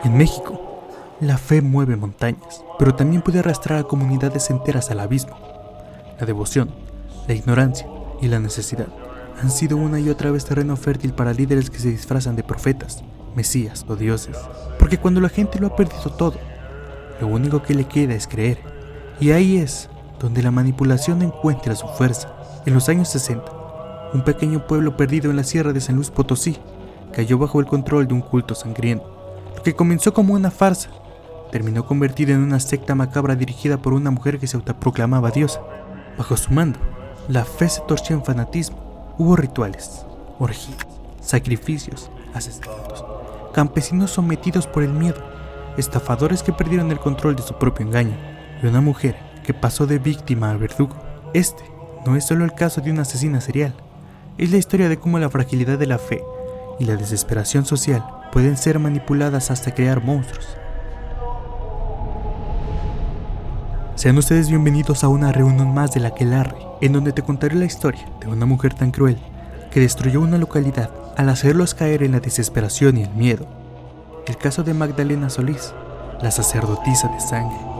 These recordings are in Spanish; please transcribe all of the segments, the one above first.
En México, la fe mueve montañas, pero también puede arrastrar a comunidades enteras al abismo. La devoción, la ignorancia y la necesidad han sido una y otra vez terreno fértil para líderes que se disfrazan de profetas, mesías o dioses. Porque cuando la gente lo ha perdido todo, lo único que le queda es creer. Y ahí es donde la manipulación encuentra su fuerza. En los años 60, un pequeño pueblo perdido en la sierra de San Luis Potosí cayó bajo el control de un culto sangriento. Lo que comenzó como una farsa terminó convertida en una secta macabra dirigida por una mujer que se autoproclamaba diosa. Bajo su mando, la fe se torció en fanatismo. Hubo rituales, orgías, sacrificios, asesinatos, campesinos sometidos por el miedo, estafadores que perdieron el control de su propio engaño, y una mujer que pasó de víctima a verdugo. Este no es solo el caso de una asesina serial, es la historia de cómo la fragilidad de la fe y la desesperación social pueden ser manipuladas hasta crear monstruos. Sean ustedes bienvenidos a una reunión más de la Aquelarre, en donde te contaré la historia de una mujer tan cruel que destruyó una localidad al hacerlos caer en la desesperación y el miedo. El caso de Magdalena Solís, la sacerdotisa de sangre.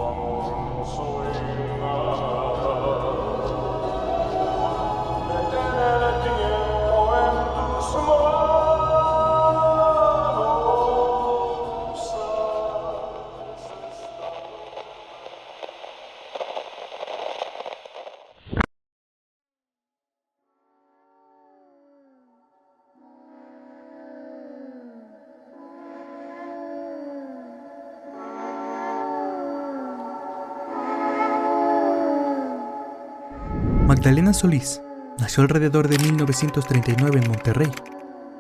Magdalena Solís nació alrededor de 1939 en Monterrey,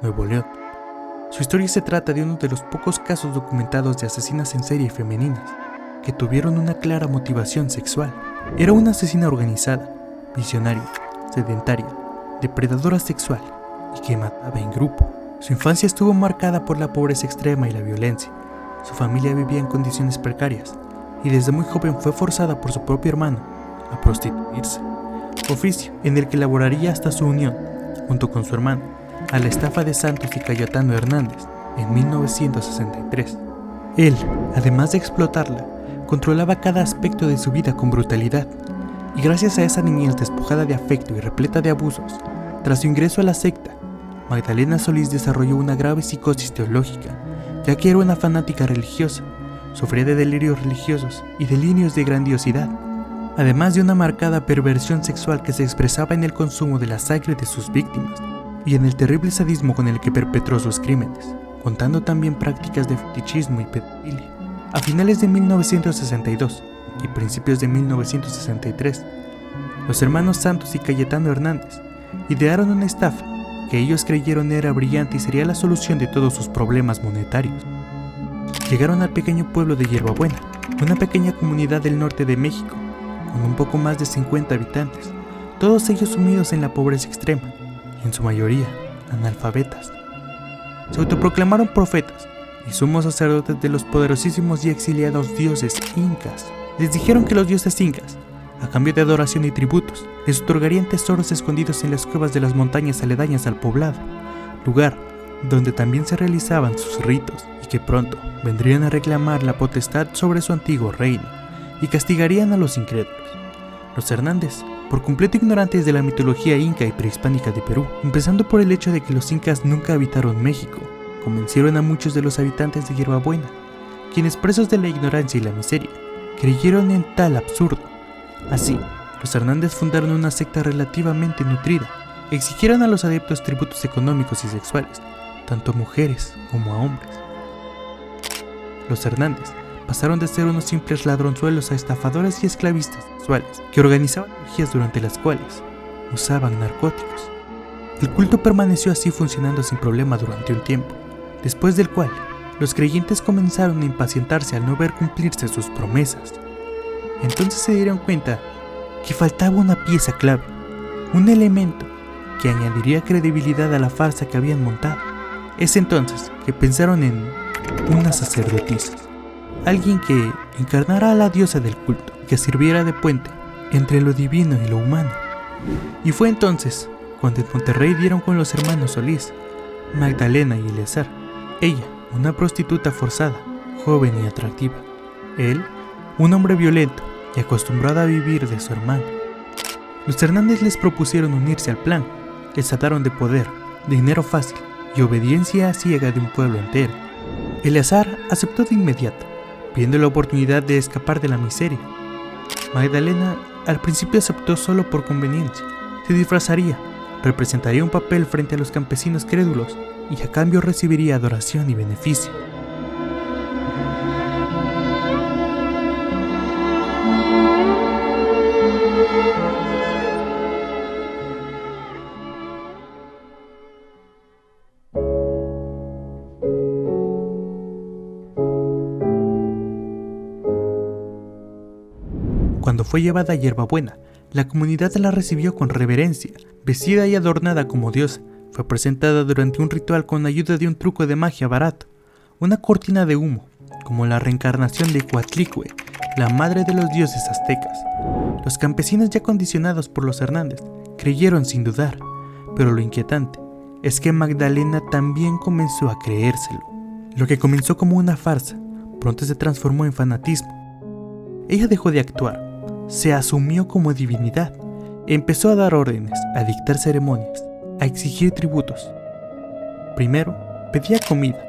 Nuevo León. Su historia se trata de uno de los pocos casos documentados de asesinas en serie femeninas que tuvieron una clara motivación sexual. Era una asesina organizada, visionaria, sedentaria, depredadora sexual y que mataba en grupo. Su infancia estuvo marcada por la pobreza extrema y la violencia. Su familia vivía en condiciones precarias y desde muy joven fue forzada por su propio hermano a prostituirse, oficio en el que laboraría hasta su unión, junto con su hermano, a la estafa de Santos y Cayetano Hernández en 1963. Él, además de explotarla, controlaba cada aspecto de su vida con brutalidad, y gracias a esa niñez despojada de afecto y repleta de abusos, tras su ingreso a la secta, Magdalena Solís desarrolló una grave psicosis teológica, ya que era una fanática religiosa, sufría de delirios religiosos y delirios de grandiosidad, además de una marcada perversión sexual que se expresaba en el consumo de la sangre de sus víctimas y en el terrible sadismo con el que perpetró sus crímenes, contando también prácticas de fetichismo y pedofilia. A finales de 1962 y principios de 1963, los hermanos Santos y Cayetano Hernández idearon una estafa que ellos creyeron era brillante y sería la solución de todos sus problemas monetarios. Llegaron al pequeño pueblo de Hierbabuena, una pequeña comunidad del norte de México, con un poco más de 50 habitantes, todos ellos sumidos en la pobreza extrema, y en su mayoría analfabetas. Se autoproclamaron profetas y sumos sacerdotes de los poderosísimos y exiliados dioses incas. Les dijeron que los dioses incas, a cambio de adoración y tributos, les otorgarían tesoros escondidos en las cuevas de las montañas aledañas al poblado, lugar donde también se realizaban sus ritos, y que pronto vendrían a reclamar la potestad sobre su antiguo reino y castigarían a los incrédulos. Los Hernández, por completo ignorantes de la mitología inca y prehispánica de Perú, empezando por el hecho de que los incas nunca habitaron México, convencieron a muchos de los habitantes de Hierbabuena, quienes presos de la ignorancia y la miseria, creyeron en tal absurdo. Así, los Hernández fundaron una secta relativamente nutrida, exigieron a los adeptos tributos económicos y sexuales, tanto a mujeres como a hombres. Los Hernández pasaron de ser unos simples ladronzuelos a estafadores y esclavistas sexuales que organizaban orgías durante las cuales usaban narcóticos. El culto permaneció así funcionando sin problema durante un tiempo, después del cual los creyentes comenzaron a impacientarse al no ver cumplirse sus promesas. Entonces se dieron cuenta que faltaba una pieza clave, un elemento que añadiría credibilidad a la farsa que habían montado. Es entonces que pensaron en una sacerdotisa, alguien que encarnara a la diosa del culto, que sirviera de puente entre lo divino y lo humano. Y fue entonces cuando en Monterrey dieron con los hermanos Solís, Magdalena y Eleazar. Ella, una prostituta forzada, joven y atractiva. Él, un hombre violento y acostumbrado a vivir de su hermano. Los Hernández les propusieron unirse al plan. Les trataron de poder, dinero fácil y obediencia ciega de un pueblo entero. Eleazar aceptó de inmediato, viendo la oportunidad de escapar de la miseria. Magdalena al principio aceptó solo por conveniencia. Se disfrazaría, representaría un papel frente a los campesinos crédulos y a cambio recibiría adoración y beneficio. Cuando fue llevada a Hierbabuena, la comunidad la recibió con reverencia. Vestida y adornada como diosa, fue presentada durante un ritual con ayuda de un truco de magia barato, una cortina de humo, como la reencarnación de Coatlicue, la madre de los dioses aztecas. Los campesinos, ya condicionados por los Hernández, creyeron sin dudar, pero lo inquietante es que Magdalena también comenzó a creérselo. Lo que comenzó como una farsa, pronto se transformó en fanatismo. Ella dejó de actuar, se asumió como divinidad, empezó a dar órdenes, a dictar ceremonias, a exigir tributos. Primero pedía comida,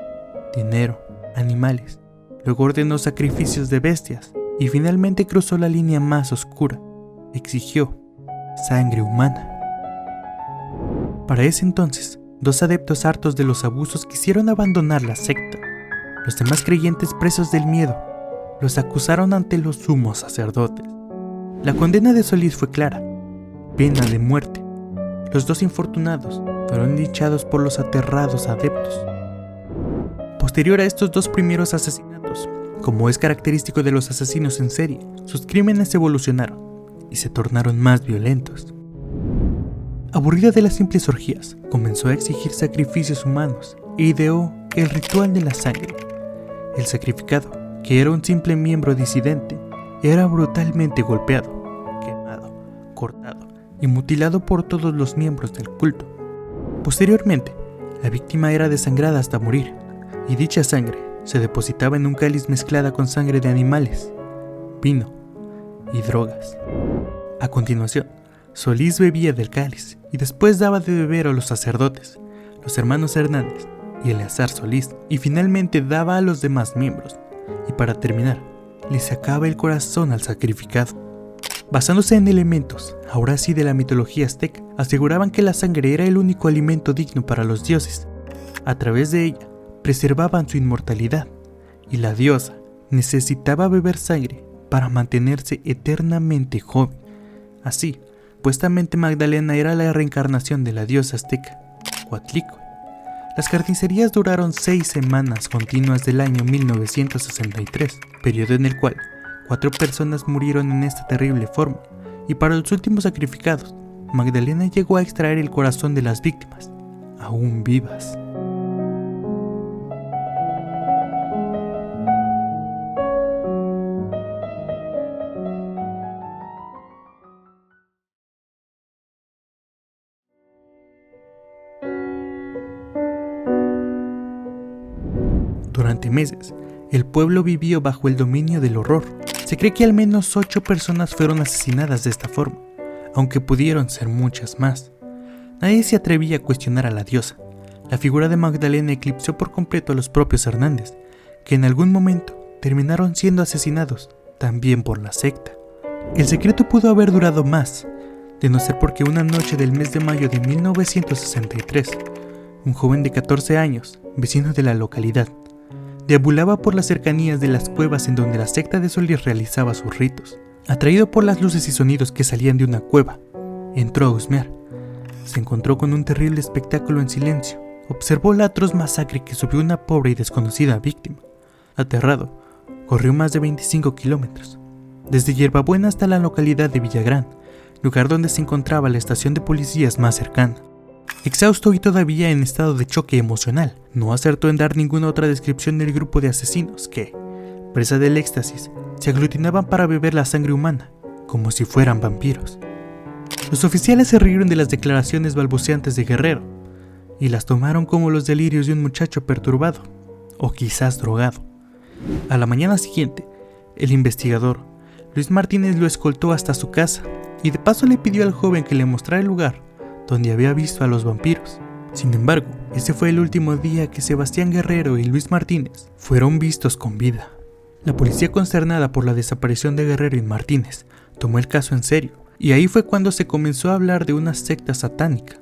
dinero, animales, luego ordenó sacrificios de bestias y finalmente cruzó la línea más oscura, exigió sangre humana. Para ese entonces, dos adeptos hartos de los abusos quisieron abandonar la secta. Los demás creyentes, presos del miedo, los acusaron ante los sumos sacerdotes. La condena de Solís fue clara: pena de muerte. Los dos infortunados fueron linchados por los aterrados adeptos. Posterior a estos dos primeros asesinatos, como es característico de los asesinos en serie, sus crímenes evolucionaron y se tornaron más violentos. Aburrida de las simples orgías, comenzó a exigir sacrificios humanos e ideó el ritual de la sangre. El sacrificado, que era un simple miembro disidente, era brutalmente golpeado, quemado, cortado y mutilado por todos los miembros del culto. Posteriormente, la víctima era desangrada hasta morir, y dicha sangre se depositaba en un cáliz mezclada con sangre de animales, vino y drogas. A continuación, Solís bebía del cáliz y después daba de beber a los sacerdotes, los hermanos Hernández y Eleazar Solís, y finalmente daba a los demás miembros, y para terminar, le sacaba el corazón al sacrificado. Basándose en elementos, ahora sí de la mitología azteca, aseguraban que la sangre era el único alimento digno para los dioses. A través de ella, preservaban su inmortalidad, y la diosa necesitaba beber sangre para mantenerse eternamente joven. Así, supuestamente Magdalena era la reencarnación de la diosa azteca, Coatlicue. Las carnicerías duraron 6 semanas continuas del año 1963, periodo en el cual 4 personas murieron en esta terrible forma, y para los últimos sacrificados, Magdalena llegó a extraer el corazón de las víctimas, aún vivas. Durante meses, el pueblo vivió bajo el dominio del horror. Se cree que al menos 8 personas fueron asesinadas de esta forma, aunque pudieron ser muchas más. Nadie se atrevía a cuestionar a la diosa. La figura de Magdalena eclipsó por completo a los propios Hernández, que en algún momento terminaron siendo asesinados también por la secta. El secreto pudo haber durado más, de no ser porque una noche del mes de mayo de 1963, un joven de 14 años, vecino de la localidad, deambulaba por las cercanías de las cuevas en donde la secta de Solís realizaba sus ritos. Atraído por las luces y sonidos que salían de una cueva, entró a husmear. Se encontró con un terrible espectáculo en silencio. Observó la atroz masacre que sufrió una pobre y desconocida víctima. Aterrado, corrió más de 25 kilómetros, desde Hierbabuena hasta la localidad de Villagrán, lugar donde se encontraba la estación de policías más cercana. Exhausto y todavía en estado de choque emocional, no acertó en dar ninguna otra descripción del grupo de asesinos que, presa del éxtasis, se aglutinaban para beber la sangre humana, como si fueran vampiros. Los oficiales se rieron de las declaraciones balbuceantes de Guerrero, y las tomaron como los delirios de un muchacho perturbado, o quizás drogado. A la mañana siguiente, el investigador, Luis Martínez, lo escoltó hasta su casa y de paso le pidió al joven que le mostrara el lugar donde había visto a los vampiros. Sin embargo, ese fue el último día que Sebastián Guerrero y Luis Martínez fueron vistos con vida. La policía, consternada por la desaparición de Guerrero y Martínez, tomó el caso en serio, y ahí fue cuando se comenzó a hablar de una secta satánica.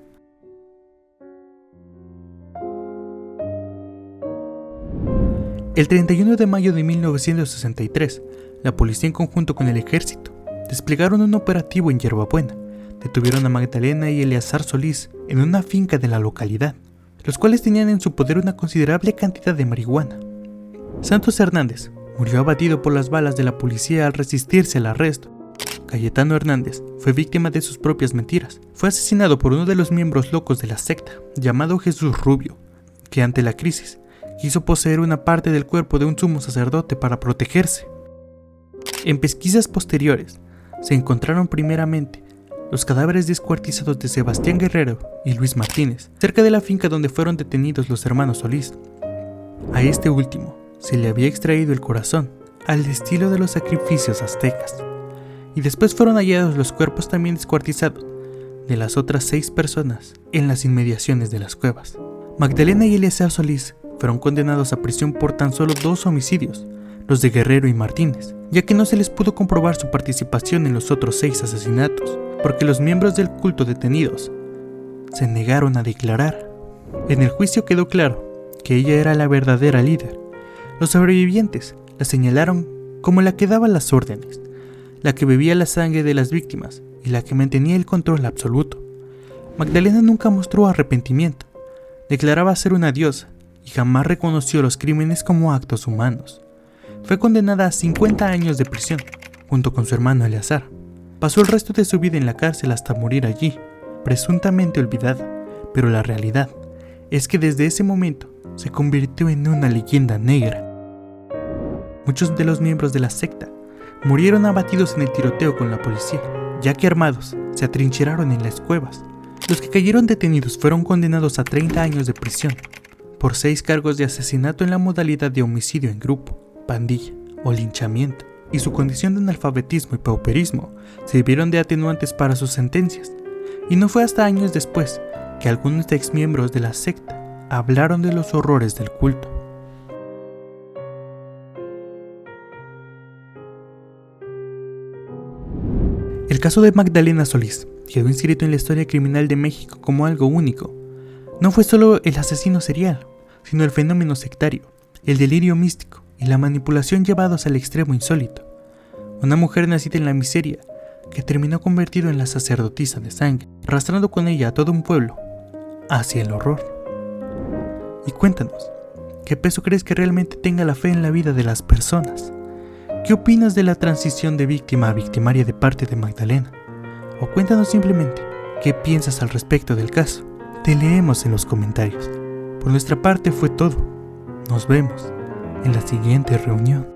El 31 de mayo de 1963, la policía, en conjunto con el ejército, desplegaron un operativo en Yerbabuena. Detuvieron a Magdalena y Eleazar Solís en una finca de la localidad, los cuales tenían en su poder una considerable cantidad de marihuana. Santos Hernández murió abatido por las balas de la policía al resistirse al arresto. Cayetano Hernández fue víctima de sus propias mentiras. Fue asesinado por uno de los miembros locos de la secta, llamado Jesús Rubio, que ante la crisis quiso poseer una parte del cuerpo de un sumo sacerdote para protegerse. En pesquisas posteriores, se encontraron primeramente los cadáveres descuartizados de Sebastián Guerrero y Luis Martínez, cerca de la finca donde fueron detenidos los hermanos Solís. A este último se le había extraído el corazón, al estilo de los sacrificios aztecas, y después fueron hallados los cuerpos también descuartizados de las otras 6 personas en las inmediaciones de las cuevas. Magdalena y Eleazar Solís fueron condenados a prisión por tan solo 2 homicidios, los de Guerrero y Martínez, ya que no se les pudo comprobar su participación en los otros 6 asesinatos, porque los miembros del culto detenidos se negaron a declarar. En el juicio quedó claro que ella era la verdadera líder. Los sobrevivientes la señalaron como la que daba las órdenes, la que bebía la sangre de las víctimas y la que mantenía el control absoluto. Magdalena nunca mostró arrepentimiento, declaraba ser una diosa y jamás reconoció los crímenes como actos humanos. Fue condenada a 50 años de prisión, junto con su hermano Eleazar. Pasó el resto de su vida en la cárcel hasta morir allí, presuntamente olvidada, pero la realidad es que desde ese momento se convirtió en una leyenda negra. Muchos de los miembros de la secta murieron abatidos en el tiroteo con la policía, ya que armados se atrincheraron en las cuevas. Los que cayeron detenidos fueron condenados a 30 años de prisión por 6 cargos de asesinato en la modalidad de homicidio en grupo, pandilla o linchamiento, y su condición de analfabetismo y pauperismo sirvieron de atenuantes para sus sentencias. Y no fue hasta años después que algunos exmiembros de la secta hablaron de los horrores del culto. El caso de Magdalena Solís quedó inscrito en la historia criminal de México como algo único. No fue solo el asesino serial, sino el fenómeno sectario, el delirio místico y la manipulación llevados al extremo insólito. Una mujer nacida en la miseria, que terminó convertido en la sacerdotisa de sangre, arrastrando con ella a todo un pueblo hacia el horror. Y cuéntanos, ¿qué peso crees que realmente tenga la fe en la vida de las personas? ¿Qué opinas de la transición de víctima a victimaria de parte de Magdalena? O cuéntanos simplemente, ¿qué piensas al respecto del caso? Te leemos en los comentarios. Por nuestra parte fue todo. Nos vemos en la siguiente reunión.